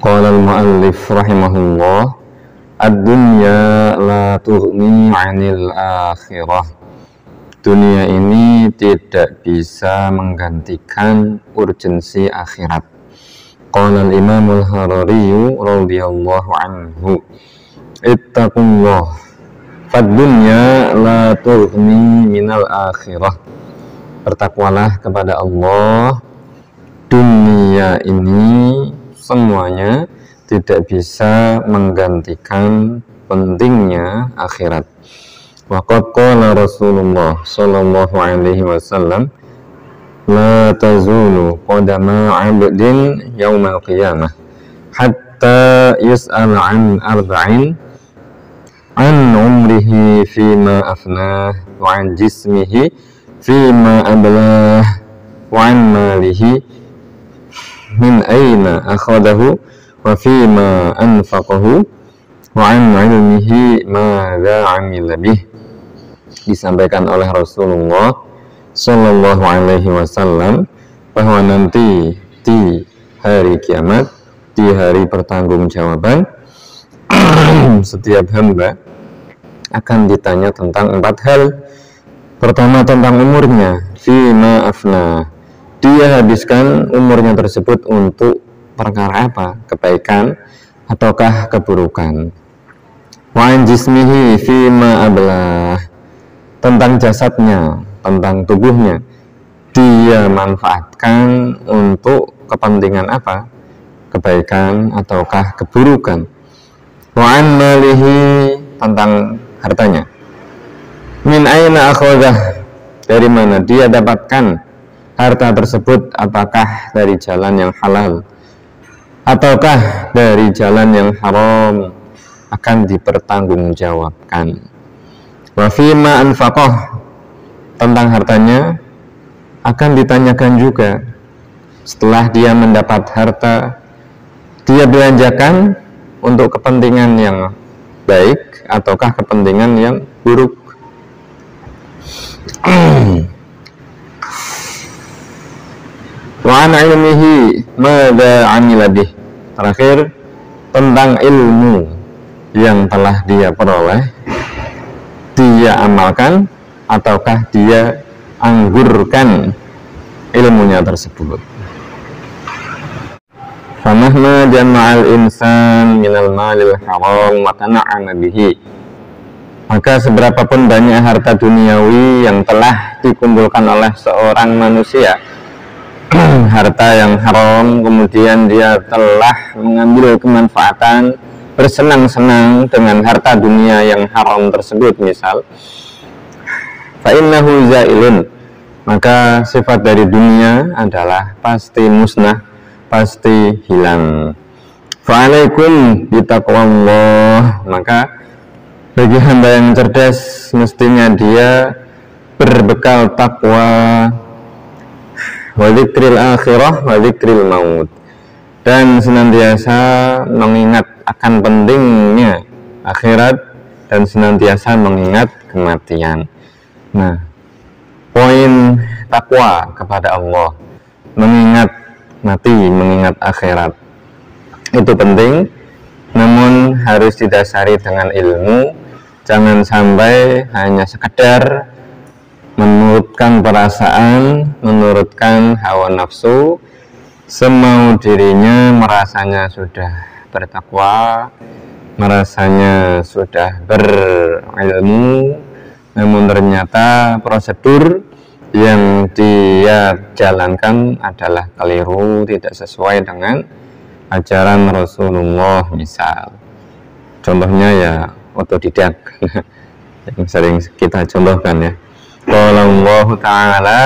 Qala al-muallif rahimahullah, ad-dunya la tughni 'anil akhirah. Dunia ini tidak bisa menggantikan urgensi akhirat. Qala al-Imam al-Harari radhiyallahu anhu, ittaqullah, fad-dunya la tughni minal akhirah. Bertakwalah kepada Allah, dunia ini semuanya tidak bisa menggantikan pentingnya akhirat. Waqad qala Rasulullah sallallahu alaihi wasallam, la tazulu qadama 'abdin yaumal qiyamah hatta yus'al an arba'in, an umrihi fima afnah, wa an jismihi fima ablah, wa an malihi min aina akhadahu, wa fima anfaqahu, wa an ilmihi madza 'amila bih. Disampaikan oleh Rasulullah sallallahu alaihi wasallam bahwa nanti di hari kiamat, di hari pertanggungjawaban, setiap hamba akan ditanya tentang 4 hal. Pertama, tentang umurnya, fima afna, dia habiskan umurnya tersebut untuk perkara apa? Kebaikan ataukah keburukan. Wa an jismihi fima ablah, tentang jasadnya, tentang tubuhnya, dia manfaatkan untuk kepentingan apa? Kebaikan ataukah keburukan. Wa an malihi, tentang hartanya. Min aina akhadah, dari mana dia dapatkan harta tersebut, apakah dari jalan yang halal ataukah dari jalan yang haram, akan dipertanggungjawabkan. Wa fima anfaqah, tentang hartanya akan ditanyakan juga. Setelah dia mendapat harta, dia belanjakan untuk kepentingan yang baik ataukah kepentingan yang buruk. Wa an ilmihi madza 'amila bih, terakhir tentang ilmu yang telah dia peroleh, dia amalkan ataukah dia anggurkan ilmunya tersebut. Famahma jama'al insan minal malil haram wa tana'ama bihi, maka seberapapun banyak harta duniawi yang telah dikumpulkan oleh seorang manusia, harta yang haram, kemudian dia telah mengambil kemanfaatan, bersenang-senang dengan harta dunia yang haram tersebut, misal, fa innahu zailun, maka sifat dari dunia adalah pasti musnah, pasti hilang. Fa alaikum bitaqwallah, maka bagi hamba yang cerdas mestinya dia berbekal takwa, wa dzikril akhirah wa dzikril maut, dan senantiasa mengingat akan pentingnya akhirat dan senantiasa mengingat kematian. Nah, poin takwa kepada Allah, mengingat mati, mengingat akhirat, itu penting, namun harus didasari dengan ilmu. Jangan sampai hanya sekedar menurutkan perasaan, menurutkan hawa nafsu, semau dirinya merasanya sudah bertakwa, merasanya sudah berilmu, namun ternyata prosedur yang dia jalankan adalah keliru, tidak sesuai dengan ajaran Rasulullah, misal. Contohnya ya otodidak yang sering kita contohkan ya. Qala Allah Ta'ala,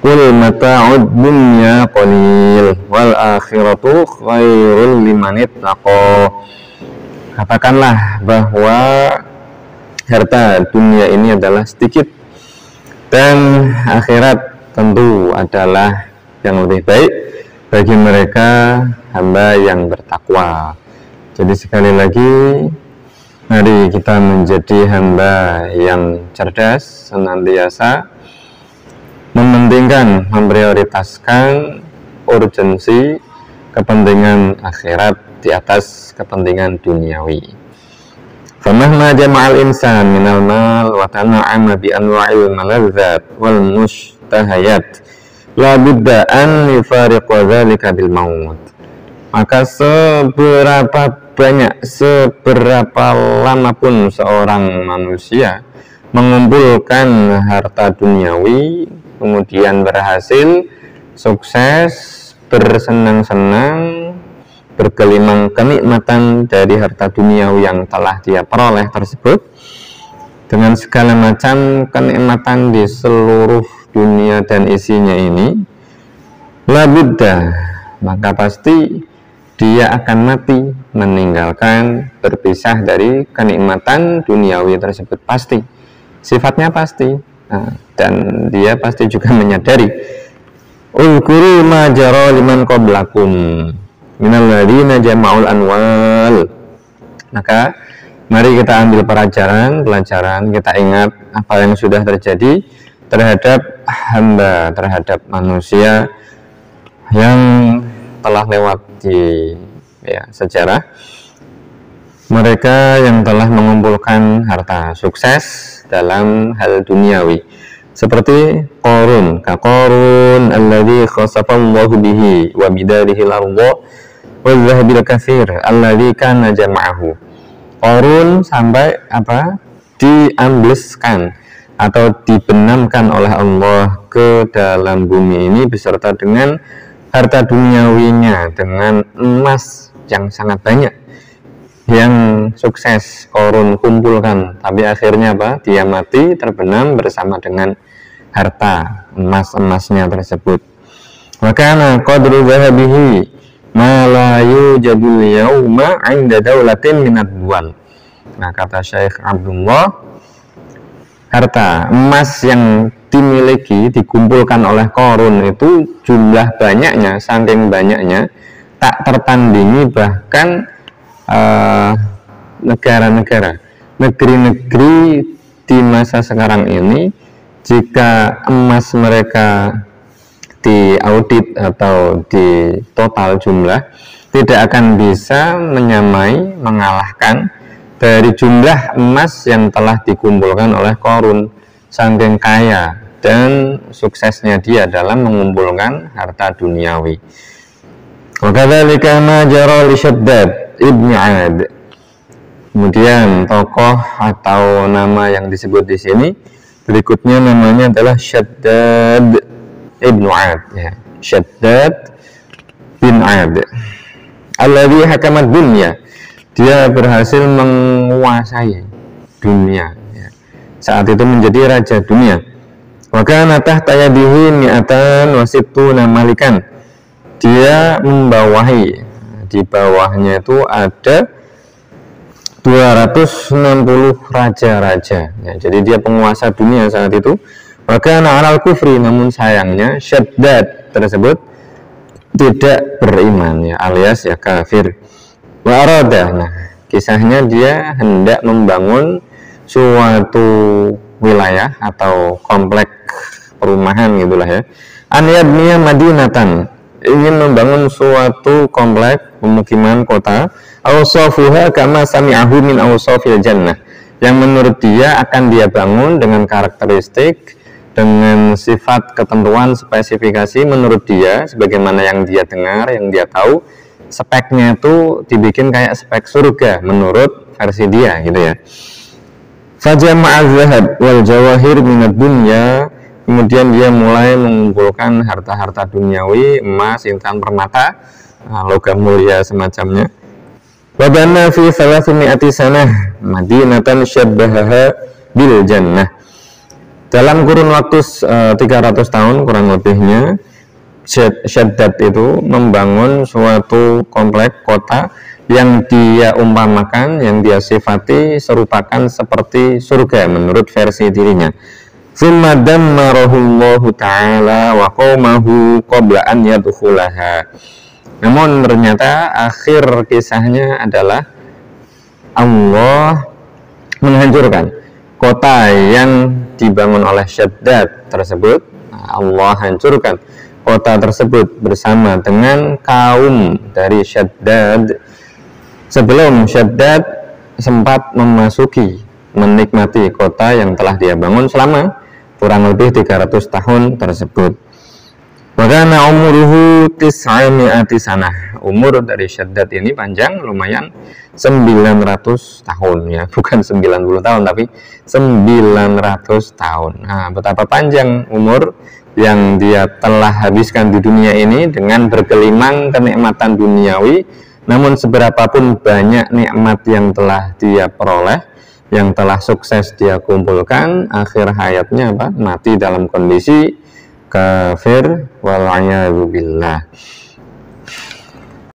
qul mata'ud dunya qalil wal akhiratu khairul liman ittaqa. Katakanlah bahwa harta dunia ini adalah sedikit dan akhirat tentu adalah yang lebih baik bagi mereka hamba yang bertakwa. Jadi sekali lagi, mari kita menjadi hamba yang cerdas, senantiasa mementingkan, memprioritaskan urgensi kepentingan akhirat di atas kepentingan duniawi. Famahma jama'al insan minal mal wa tana'ama bi anwa'il maladzat wal mushtahayat la budda an yufariqa dzalika bil maut. Maka seberapa banyak, seberapa lama pun seorang manusia mengumpulkan harta duniawi, kemudian berhasil, sukses, bersenang-senang, bergelimang kenikmatan dari harta duniawi yang telah dia peroleh tersebut, dengan segala macam kenikmatan di seluruh dunia dan isinya ini, la budda, maka pasti dia akan mati, meninggalkan, berpisah dari kenikmatan duniawi tersebut, pasti, sifatnya pasti. Dan dia pasti juga menyadari, ulkuru ma jara liman qablakum minal ladina jama'ul anwal. Maka mari kita ambil pelajaran, kita ingat apa yang sudah terjadi terhadap hamba, terhadap manusia yang telah lewat di sejarah, mereka yang telah mengumpulkan harta, sukses dalam hal duniawi, seperti Qarun, Qarun alladzi khasafallahu bihi wa bidarihi al-ardha wa dhahabil katsir alladzi kana jama'ahu. Qarun sampai diambleskan atau dibenamkan oleh Allah ke dalam bumi ini beserta dengan harta duniawinya, dengan emas yang sangat banyak yang sukses Qarun kumpulkan, tapi akhirnya dia mati terbenam bersama dengan harta emas-emasnya tersebut. Wa kana qadru dhahabihi ma la yujadul yauma 'inda daulatin minad duwal. Nah, kata Syekh Abdullah, harta emas yang dimiliki, dikumpulkan oleh Qarun itu jumlah banyaknya, saking banyaknya tak tertandingi bahkan negara-negara, negeri-negeri di masa sekarang ini. Jika emas mereka diaudit atau di total jumlah, tidak akan bisa menyamai, mengalahkan dari jumlah emas yang telah dikumpulkan oleh Qarun. Saking kaya dan suksesnya dia dalam mengumpulkan harta duniawi. Wa kadzalika ma jara li Shaddad ibn 'Ad. Kemudian tokoh atau nama yang disebut di sini berikutnya namanya adalah Shaddad ibn 'Ad, Shaddad bin 'Ad. Alladzi hakamat dunya. Dia berhasil menguasai dunia. Saat itu menjadi raja dunia. Wa kana tahta yadihi mi'atan wa sittuna malikan. Dia membawahi, di bawahnya itu ada 260 raja-raja. Jadi dia penguasa dunia saat itu. Wa kana 'alal kufri, namun sayangnya Shaddad tersebut tidak beriman, alias kafir. Wa arada, kisahnya dia hendak membangun suatu wilayah atau komplek perumahan gitulah an yabniya madinatan, ingin membangun suatu komplek pemukiman kota, awsafuha kama sami'ahu min awsafil jannah, yang menurut dia akan dia bangun dengan karakteristik, dengan sifat, ketentuan, spesifikasi menurut dia sebagaimana yang dia dengar, yang dia tahu, speknya itu dibikin kayak spek surga menurut versi dia gitu ya. Fajama'az zahab wal jawahir minad dunya, kemudian dia mulai mengumpulkan harta-harta duniawi, emas, intan, permata, logam mulia semacamnya. Wa bana fi 300 sanah madinatan syabbahaha bil jannah. Dalam kurun waktu 300 tahun kurang lebihnya, Shaddad itu membangun suatu komplek kota yang dia umpamakan, yang dia sifati serupakan seperti surga menurut versi dirinya. Tsumma dammarahullahu ta'ala wa qaumahu qabla an yadkhulaha. Namun ternyata akhir kisahnya adalah Allah menghancurkan kota yang dibangun oleh Shaddad tersebut. Allah hancurkan kota tersebut bersama dengan kaum dari Syaddad sebelum Syaddad sempat menikmati kota yang telah dia bangun selama kurang lebih 300 tahun tersebut. Bagaimana umuruhu tis'ami'ati sanah. Umur dari Syaddad ini panjang, lumayan 900 tahun ya, bukan 90 tahun tapi 900 tahun. Nah, betapa panjang umur yang dia telah habiskan di dunia ini dengan bergelimang kenikmatan duniawi, namun seberapapun banyak nikmat yang telah dia peroleh, yang telah sukses dia kumpulkan, akhir hayatnya mati dalam kondisi kafir wal'iyadu billah.